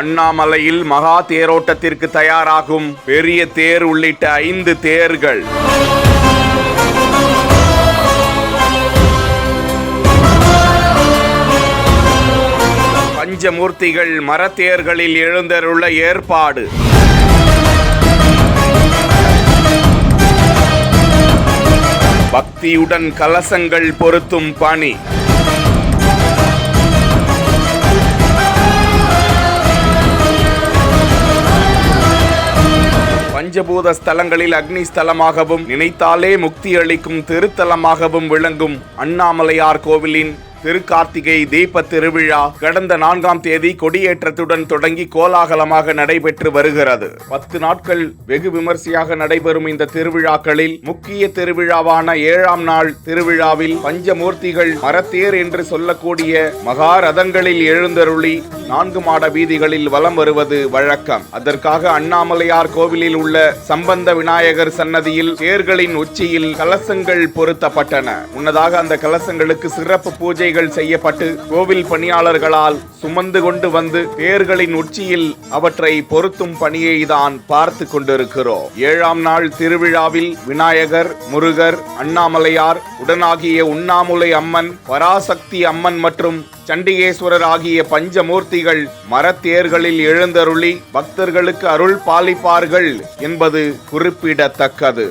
அண்ணாமலையில் மகா தேரோட்டத்திற்கு தயாராகும் பெரிய தேர் உள்ளிட்ட 5 தேர்கள். பஞ்சமூர்த்திகள் மரத்தேர்களில் எழுந்தருள ஏற்பாடு. பக்தியுடன் கலசங்கள் பொருத்தும் பணி. பஞ்சபூத ஸ்தலங்களில் அக்னி ஸ்தலமாகவும் நினைத்தாலே முக்தி அளிக்கும் திருத்தலமாகவும் விளங்கும் அண்ணாமலையார் கோவிலின் திருக்கார்த்திகை தீப திருவிழா கடந்த 4ஆம் தேதி கொடியேற்றத்துடன் தொடங்கி கோலாகலமாக நடைபெற்று வருகிறது. 10 நாட்கள் வெகு விமர்சையாக நடைபெறும் இந்த திருவிழாக்களில் முக்கிய திருவிழாவான 7ஆம் நாள் திருவிழாவில் பஞ்சமூர்த்திகள் மரத்தேர் என்று சொல்லக்கூடிய மகாரதங்களில் எழுந்தருளி 4 மாட வீதிகளில் வலம் வருவது வழக்கம். அதற்காக அண்ணாமலையார் கோவிலில் உள்ள சம்பந்த விநாயகர் சன்னதியில் தேர்களின் உச்சியில் கலசங்கள் பொருத்தப்பட்டன. முன்னதாக அந்த கலசங்களுக்கு சிறப்பு பூஜைகள் செய்யப்பட்டு கோவில் பணியாளர்களால் சுமந்து கொண்டு வந்து தேர்களின் உச்சியில் அவற்றை பொருத்தும் பணியை தான் பார்த்து கொண்டிருக்கிறோம். 7ஆம் நாள் திருவிழாவில் விநாயகர், முருகர், அண்ணாமலையார் உடனாகிய உண்ணாமுலை அம்மன், பராசக்தி அம்மன் மற்றும் சண்டிகேஸ்வரர் ஆகிய பஞ்சமூர்த்திகள் மரத்தேர்களில் எழுந்தருளி பக்தர்களுக்கு அருள் பாலிப்பார்கள் என்பது குறிப்பிடத்தக்கது.